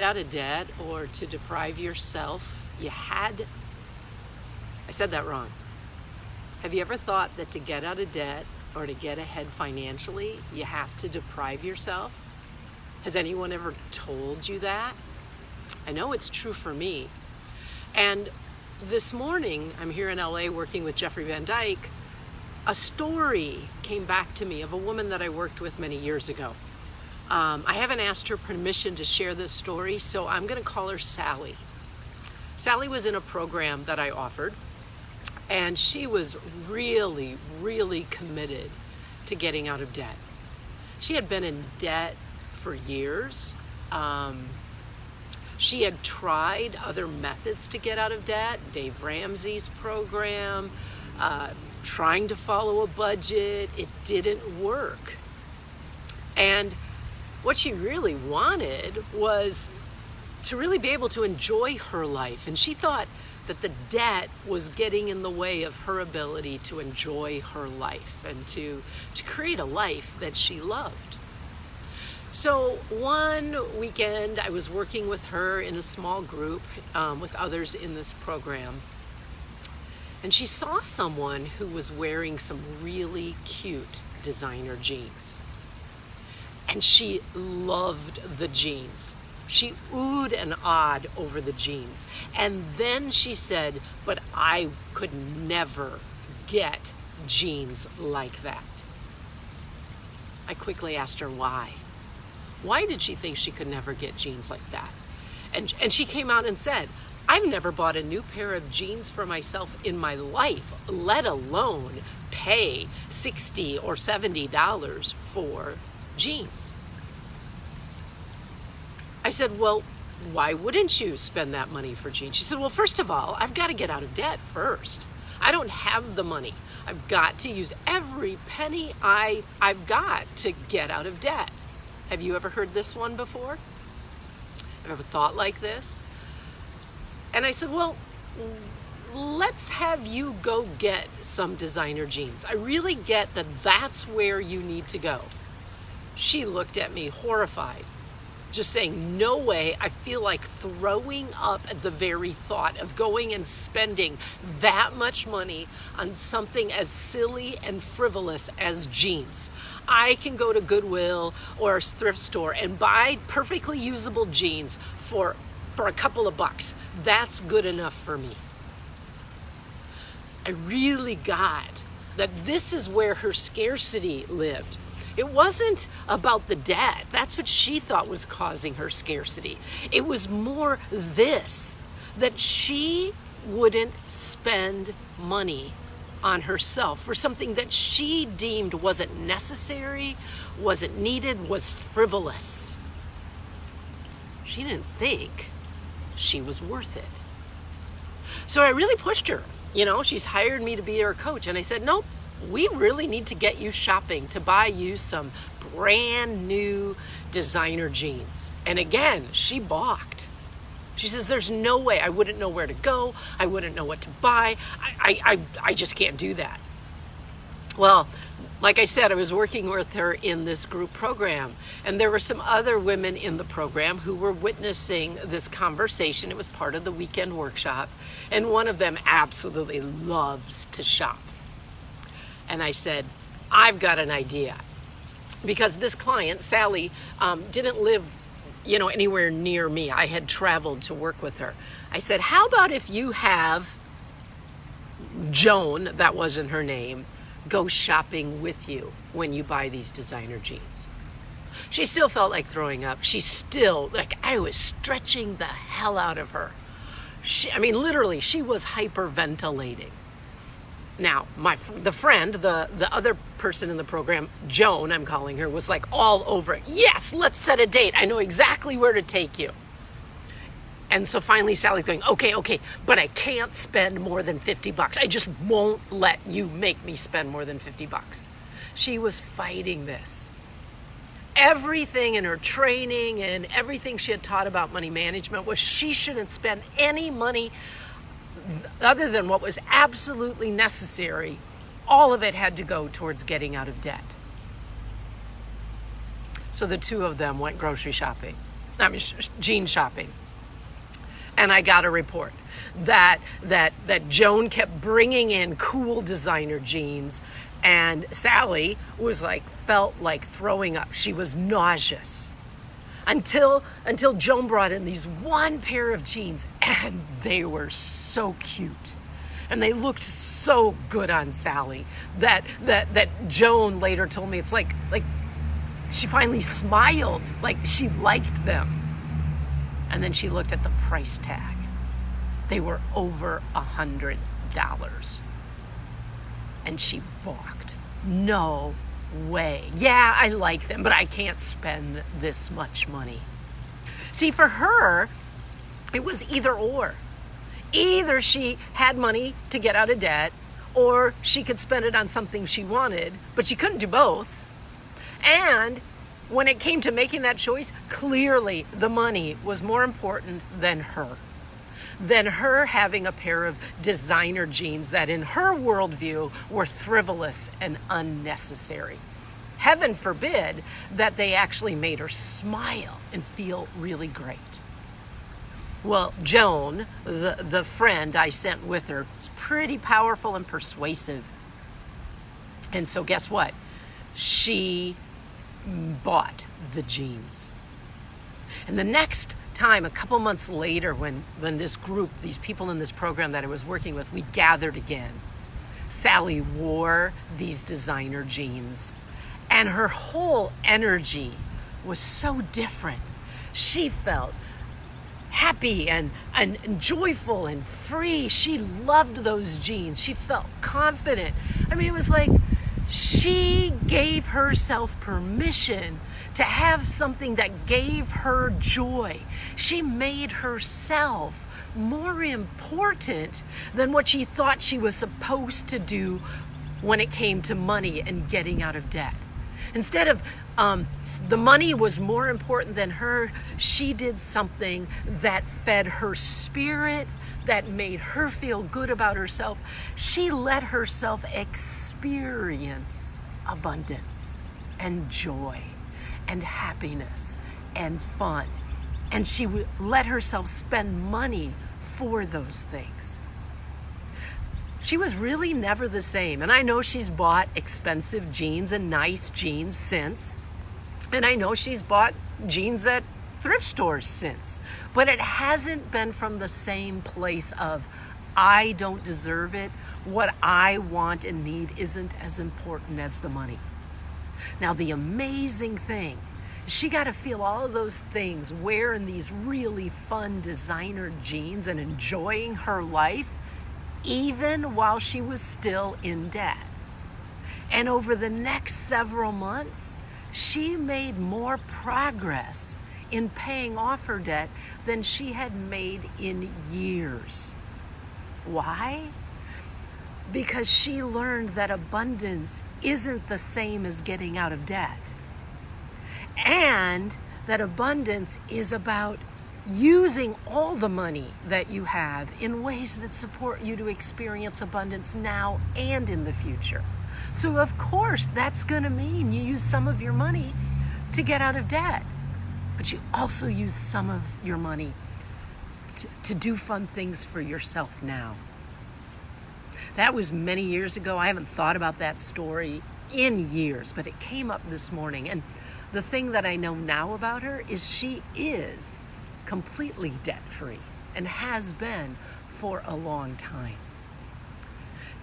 Out of debt or to deprive yourself, I said that wrong. Have you ever thought that to get out of debt or to get ahead financially, you have to deprive yourself? Has anyone ever told you that? I know it's true for me. And this morning, I'm here in LA working with Jeffrey Van Dyke. A story came back to me of a woman that I worked with many years ago. I haven't asked her permission to share this story, so I'm going to call her Sally. Sally was in a program that I offered, and she was really, really committed to getting out of debt. She had been in debt for years. She had tried other methods to get out of debt, Dave Ramsey's program, trying to follow a budget. It didn't work. And what she really wanted was to really be able to enjoy her life. And she thought that the debt was getting in the way of her ability to enjoy her life and to create a life that she loved. So one weekend, I was working with her in a small group with others in this program. And she saw someone who was wearing some really cute designer jeans. And she loved the jeans. She oohed and awed over the jeans. And then she said, but I could never get jeans like that. I quickly asked her why. Why did she think she could never get jeans like that? And she came out and said, I've never bought a new pair of jeans for myself in my life, let alone pay $60 or $70 for jeans. I said, well, why wouldn't you spend that money for jeans? She said, well, first of all, I've got to get out of debt first. I don't have the money. I've got to use every penny I've got to get out of debt. Have you ever heard this one before? Have you ever thought like this? And I said, well, let's have you go get some designer jeans. I really get that that's where you need to go. She looked at me horrified, just saying, no way. I feel like throwing up at the very thought of going and spending that much money on something as silly and frivolous as jeans. I can go to Goodwill or a thrift store and buy perfectly usable jeans for a couple of bucks. That's good enough for me. I really got that this is where her scarcity lived. It wasn't about the debt. That's what she thought was causing her scarcity. It was more this, that she wouldn't spend money on herself for something that she deemed wasn't necessary, wasn't needed, was frivolous. She didn't think she was worth it. So I really pushed her. She's hired me to be her coach. And I said, nope. We really need to get you shopping to buy you some brand new designer jeans. And again, she balked. She says, there's no way. I wouldn't know where to go. I wouldn't know what to buy. I just can't do that. Well, like I said, I was working with her in this group program, and there were some other women in the program who were witnessing this conversation. It was part of the weekend workshop, and one of them absolutely loves to shop. And I said, I've got an idea. Because this client, Sally, didn't live, anywhere near me. I had traveled to work with her. I said, how about if you have Joan, that wasn't her name, go shopping with you when you buy these designer jeans? She still felt like throwing up. She still, I was stretching the hell out of her. Literally, she was hyperventilating. Now, the other person in the program, Joan, I'm calling her, was like all over it. Yes, let's set a date. I know exactly where to take you. And so finally Sally's going, okay, but I can't spend more than $50. I just won't let you make me spend more than $50. She was fighting this. Everything in her training and everything she had taught about money management was she shouldn't spend any money other than what was absolutely necessary. All of it had to go towards getting out of debt. So the two of them went grocery shopping. jean shopping. And I got a report that Joan kept bringing in cool designer jeans, and Sally felt like throwing up. She was nauseous until Joan brought in these one pair of jeans, and they were so cute. And they looked so good on Sally that Joan later told me it's like she finally smiled, like she liked them. And then she looked at the price tag. They were over $100. And she balked. No way. Yeah, I like them, but I can't spend this much money. See, for her, it was either or. Either she had money to get out of debt, or she could spend it on something she wanted, but she couldn't do both. And when it came to making that choice, clearly the money was more important than her having a pair of designer jeans that in her worldview were frivolous and unnecessary. Heaven forbid that they actually made her smile and feel really great. Well, Joan, the friend I sent with her, was pretty powerful and persuasive. And so guess what? She bought the jeans. And the next time, a couple months later, when this group, these people in this program that I was working with, we gathered again, Sally wore these designer jeans, and her whole energy was so different. She felt happy and joyful and free. She loved those jeans. She felt confident. I mean, it was like she gave herself permission to have something that gave her joy. She made herself more important than what she thought she was supposed to do when it came to money and getting out of debt. Instead of the money was more important than her, she did something that fed her spirit, that made her feel good about herself. She let herself experience abundance and joy and happiness and fun. And she would let herself spend money for those things. She was really never the same. And I know she's bought expensive jeans and nice jeans since. And I know she's bought jeans at thrift stores since. But it hasn't been from the same place of, I don't deserve it. What I want and need isn't as important as the money. Now, the amazing thing, she got to feel all of those things, wearing these really fun designer jeans and enjoying her life, even while she was still in debt. And over the next several months, she made more progress in paying off her debt than she had made in years. Why? Because she learned that abundance isn't the same as getting out of debt. And that abundance is about using all the money that you have in ways that support you to experience abundance now and in the future. So of course, that's going to mean you use some of your money to get out of debt, but you also use some of your money to do fun things for yourself now. That was many years ago. I haven't thought about that story in years, but it came up this morning. And the thing that I know now about her is she is completely debt-free and has been for a long time.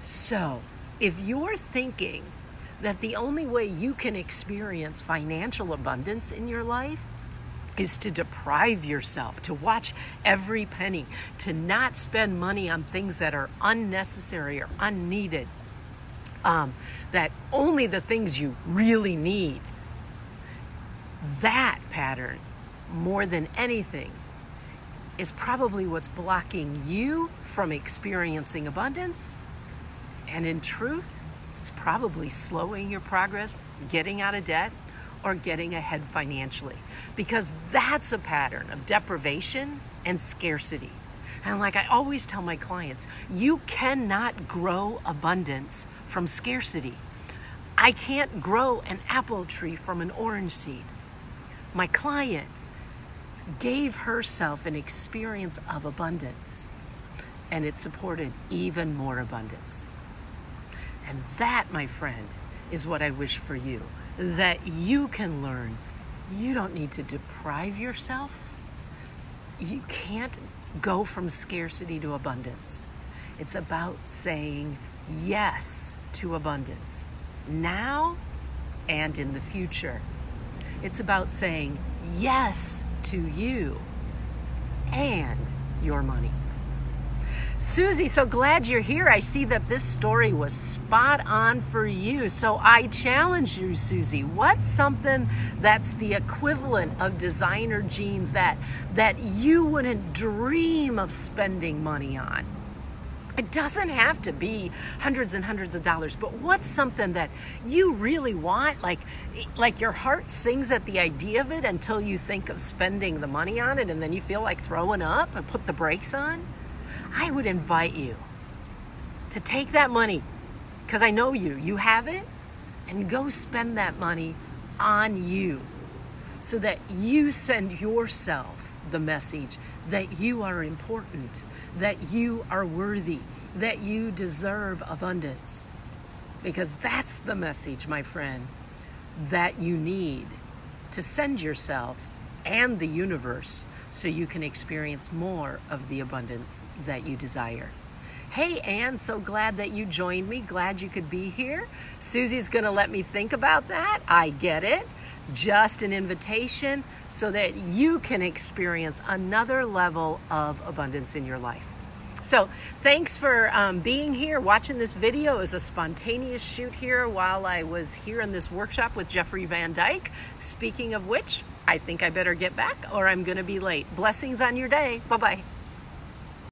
So, if you're thinking that the only way you can experience financial abundance in your life is to deprive yourself, to watch every penny, to not spend money on things that are unnecessary or unneeded, that only the things you really need, that pattern, more than anything, is probably what's blocking you from experiencing abundance. And in truth, it's probably slowing your progress, getting out of debt, or getting ahead financially. Because that's a pattern of deprivation and scarcity. And like I always tell my clients, you cannot grow abundance from scarcity. I can't grow an apple tree from an orange seed. My client gave herself an experience of abundance, and it supported even more abundance. And that, my friend, is what I wish for you, that you can learn. You don't need to deprive yourself. You can't go from scarcity to abundance. It's about saying yes to abundance, now and in the future. It's about saying yes to you and your money. Susie, so glad you're here. I see that this story was spot on for you. So I challenge you, Susie, what's something that's the equivalent of designer jeans that you wouldn't dream of spending money on? It doesn't have to be hundreds and hundreds of dollars, but what's something that you really want? Like your heart sings at the idea of it until you think of spending the money on it, and then you feel like throwing up and put the brakes on? I would invite you to take that money, because I know you have it, and go spend that money on you so that you send yourself the message that you are important, that you are worthy, that you deserve abundance. Because that's the message, my friend, that you need to send yourself and the universe so you can experience more of the abundance that you desire. Hey, Ann, so glad that you joined me. Glad you could be here. Susie's going to let me think about that. I get it. Just an invitation so that you can experience another level of abundance in your life. So thanks for being here, watching this video. It was a spontaneous shoot here while I was here in this workshop with Jeffrey Van Dyke. Speaking of which, I think I better get back or I'm going to be late. Blessings on your day. Bye-bye.